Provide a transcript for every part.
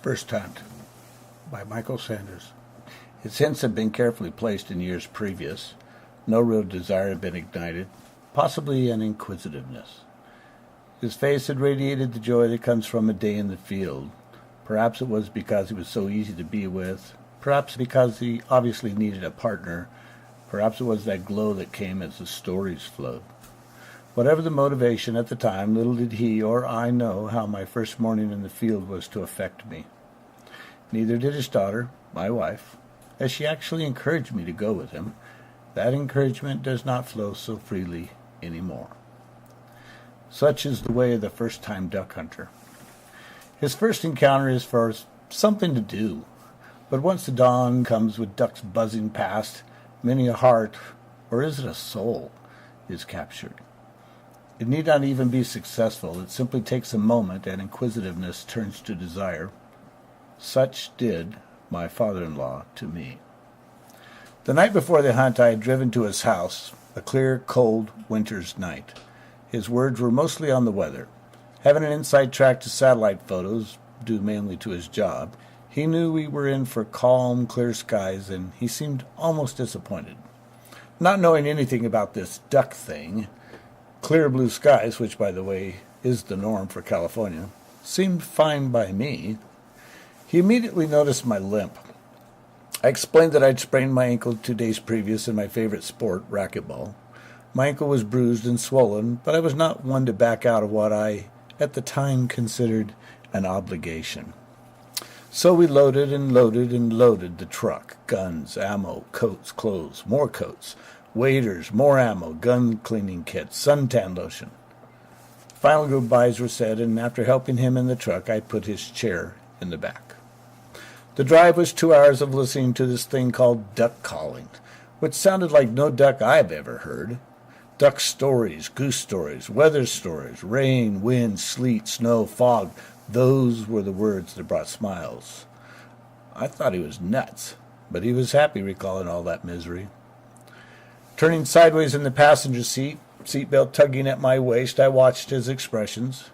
First Hunt by Michael Sanders. His hints had been carefully placed in years previous. No real desire had been ignited, possibly an inquisitiveness. His face had radiated the joy that comes from a day in the field. Perhaps it was because he was so easy to be with, perhaps because he obviously needed a partner, perhaps it was that glow that came as the stories flowed. Whatever the motivation at the time, little did he or I know how my first morning in the field was to affect me. Neither did his daughter, my wife, as she actually encouraged me to go with him. That encouragement does not flow so freely anymore. Such is the way of the first-time duck hunter. His first encounter is for something to do, but once the dawn comes with ducks buzzing past, many a heart, or is it a soul, is captured. It need not even be successful. It simply takes a moment, and inquisitiveness turns to desire. Such did my father-in-law to me. The night before the hunt, I had driven to his house, a clear, cold winter's night. His words were mostly on the weather. Having an inside track to satellite photos, due mainly to his job, he knew we were in for calm, clear skies, and he seemed almost disappointed. Not knowing anything about this duck thing, clear blue skies, which, by the way, is the norm for California, seemed fine by me. He immediately noticed my limp. I explained that I'd sprained my ankle 2 days previous in my favorite sport, racquetball. My ankle was bruised and swollen, but I was not one to back out of what I, at the time, considered an obligation. So we loaded and loaded and loaded the truck. Guns, ammo, coats, clothes, more coats, waders, more ammo, gun cleaning kits, suntan lotion. Final goodbyes were said, and after helping him in the truck, I put his chair in the back. The drive was 2 hours of listening to this thing called duck calling, which sounded like no duck I've ever heard. Duck stories, goose stories, weather stories, rain, wind, sleet, snow, fog. Those were the words that brought smiles. I thought he was nuts, but he was happy recalling all that misery. Turning sideways in the passenger seat, seatbelt tugging at my waist, I watched his expressions.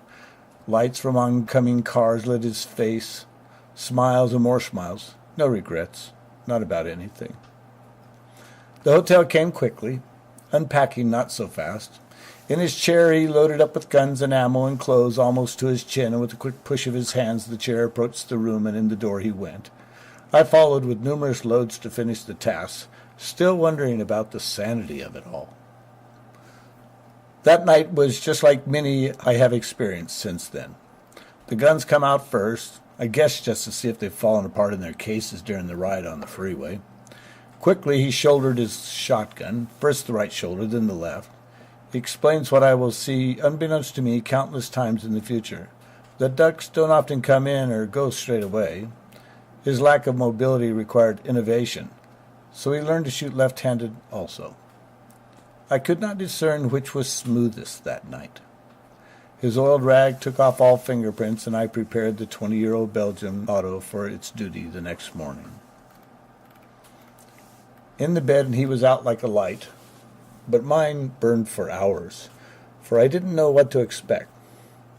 Lights from oncoming cars lit his face. Smiles and more smiles. No regrets. Not about anything. The hotel came quickly, unpacking not so fast. In his chair he loaded up with guns and ammo and clothes almost to his chin, and with a quick push of his hands the chair approached the room, and in the door he went. I followed with numerous loads to finish the task, still wondering about the sanity of it all. That night was just like many I have experienced since then. The guns come out first, I guess just to see if they've fallen apart in their cases during the ride on the freeway. Quickly he shouldered his shotgun, first the right shoulder, then the left. He explains what I will see, unbeknownst to me, countless times in the future. The ducks don't often come in or go straight away. His lack of mobility required innovation, so he learned to shoot left-handed also. I could not discern which was smoothest that night. His oiled rag took off all fingerprints, and I prepared the 20-year-old Belgian auto for its duty the next morning. In the bed, he was out like a light, but mine burned for hours, for I didn't know what to expect,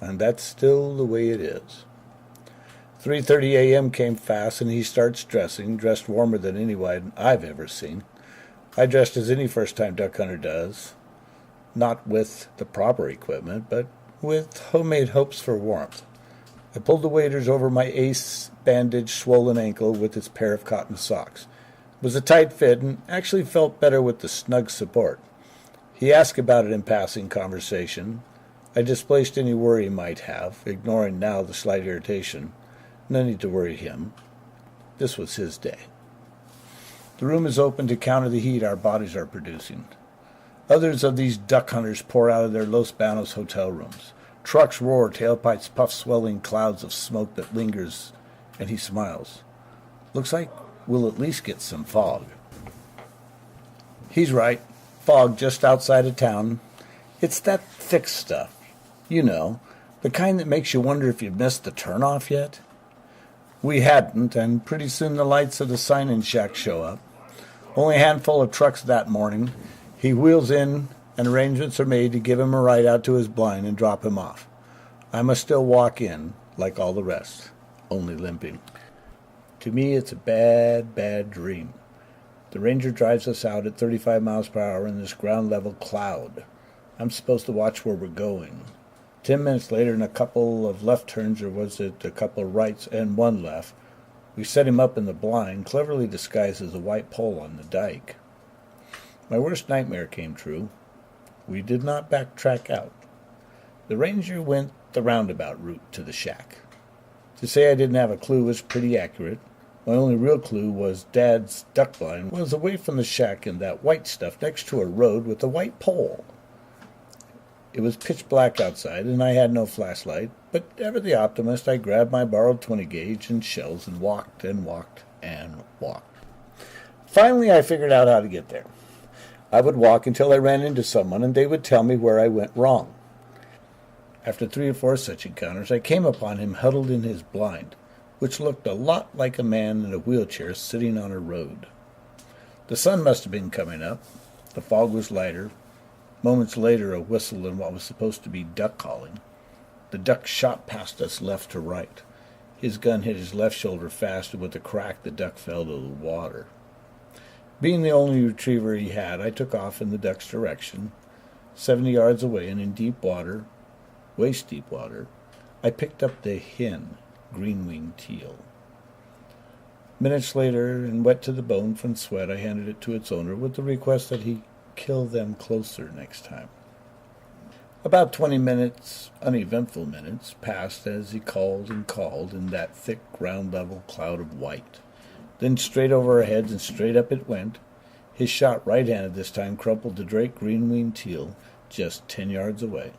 and that's still the way it is. 3:30 a.m. came fast, and he starts dressing, dressed warmer than anyone I've ever seen. I dressed as any first-time duck hunter does, not with the proper equipment, but with homemade hopes for warmth. I pulled the waders over my ace-bandaged, swollen ankle with its pair of cotton socks. It was a tight fit and actually felt better with the snug support. He asked about it in passing conversation. I displaced any worry he might have, ignoring now the slight irritation. No need to worry him. This was his day. The room is open to counter the heat our bodies are producing. Others of these duck hunters pour out of their Los Banos hotel rooms. Trucks roar, tailpipes puff swelling clouds of smoke that lingers, and he smiles. Looks like we'll at least get some fog. He's right. Fog just outside of town. It's that thick stuff. You know, the kind that makes you wonder if you've missed the turnoff yet. We hadn't, and pretty soon the lights of the sign-in shack show up. Only a handful of trucks that morning. He wheels in, and arrangements are made to give him a ride out to his blind and drop him off. I must still walk in, like all the rest, only limping. To me, it's a bad, bad dream. The ranger drives us out at 35 miles per hour in this ground-level cloud. I'm supposed to watch where we're going. 10 minutes later, in a couple of left turns, or was it a couple of rights and one left, we set him up in the blind, cleverly disguised as a white pole on the dike. My worst nightmare came true. We did not backtrack out. The ranger went the roundabout route to the shack. To say I didn't have a clue was pretty accurate. My only real clue was Dad's duck blind was away from the shack in that white stuff next to a road with a white pole. It was pitch black outside, and I had no flashlight, but ever the optimist, I grabbed my borrowed 20-gauge and shells and walked and walked and walked. Finally, I figured out how to get there. I would walk until I ran into someone, and they would tell me where I went wrong. After 3 or 4 such encounters, I came upon him huddled in his blind, which looked a lot like a man in a wheelchair sitting on a road. The sun must have been coming up. The fog was lighter. Moments later, a whistle and what was supposed to be duck calling. The duck shot past us left to right. His gun hit his left shoulder fast, and with a crack the duck fell to the water. Being the only retriever he had, I took off in the duck's direction. 70 yards away and in deep water, waist-deep water, I picked up the hen, green-winged teal. Minutes later, and wet to the bone from sweat, I handed it to its owner with the request that he kill them closer next time. About 20 minutes, uneventful minutes, passed as he called and called in that thick, ground-level cloud of white. Then straight over our heads and straight up it went. His shot, right-handed this time, crumpled the Drake green-winged teal just 10 yards away.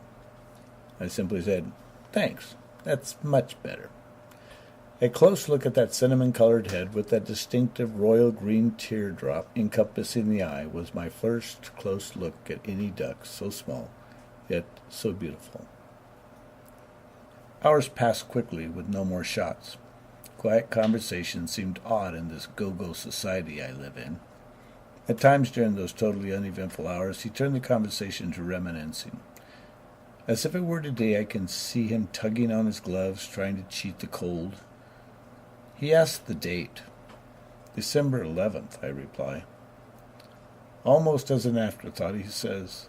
I simply said, "Thanks, that's much better." A close look at that cinnamon-colored head with that distinctive royal green teardrop encompassing the eye was my first close look at any duck so small, yet so beautiful. Hours passed quickly with no more shots. Quiet conversation seemed odd in this go-go society I live in. At times during those totally uneventful hours, he turned the conversation to reminiscing. As if it were today, I can see him tugging on his gloves, trying to cheat the cold. He asked the date. "December 11th, I reply. Almost as an afterthought, he says,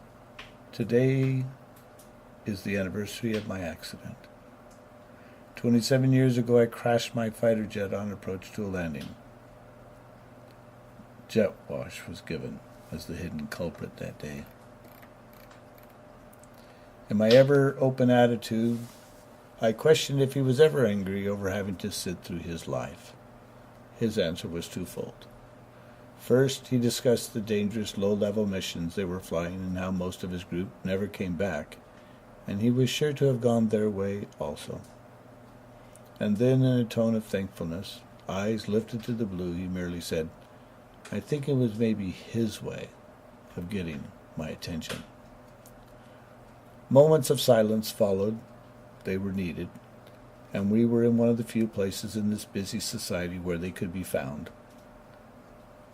"Today is the anniversary of my accident. 27 years ago, I crashed my fighter jet on approach to a landing. Jet wash was given as the hidden culprit that day." In my ever-open attitude, I questioned if he was ever angry over having to sit through his life. His answer was twofold. First, he discussed the dangerous low-level missions they were flying and how most of his group never came back, and he was sure to have gone their way also. And then, in a tone of thankfulness, eyes lifted to the blue, he merely said, "I think it was maybe his way of getting my attention." Moments of silence followed. They were needed, and we were in one of the few places in this busy society where they could be found.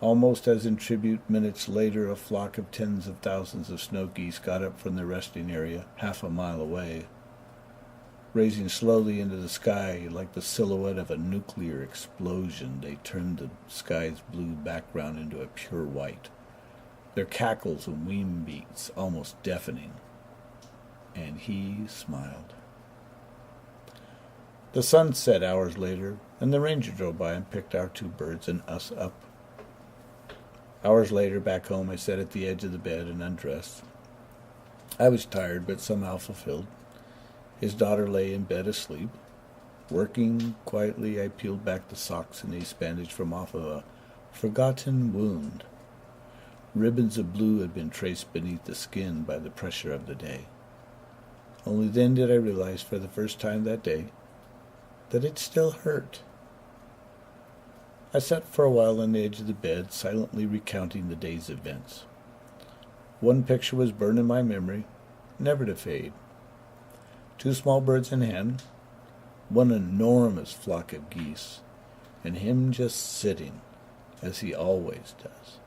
Almost as in tribute, minutes later, a flock of tens of thousands of snow geese got up from their resting area 1/2 mile away. Raising slowly into the sky like the silhouette of a nuclear explosion, they turned the sky's blue background into a pure white, their cackles and wing beats almost deafening. And he smiled. The sun set hours later, and the ranger drove by and picked our 2 birds and us up. Hours later, back home, I sat at the edge of the bed and undressed. I was tired, but somehow fulfilled. His daughter lay in bed asleep. Working quietly, I peeled back the socks and ace bandage from off of a forgotten wound. Ribbons of blue had been traced beneath the skin by the pressure of the day. Only then did I realize for the first time that day that it still hurt. I sat for a while on the edge of the bed, silently recounting the day's events. One picture was burned in my memory, never to fade. 2 small birds in hand, one enormous flock of geese, and him just sitting, as he always does,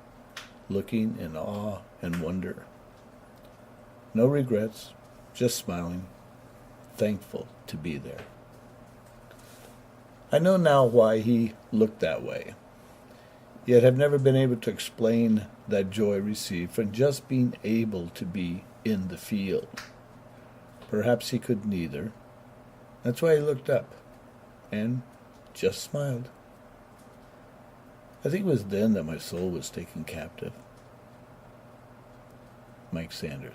looking in awe and wonder. No regrets, just smiling, thankful to be there. I know now why he looked that way, yet have never been able to explain that joy received from just being able to be in the field. Perhaps he could neither. That's why he looked up and just smiled. I think it was then that my soul was taken captive. Mike Sanders.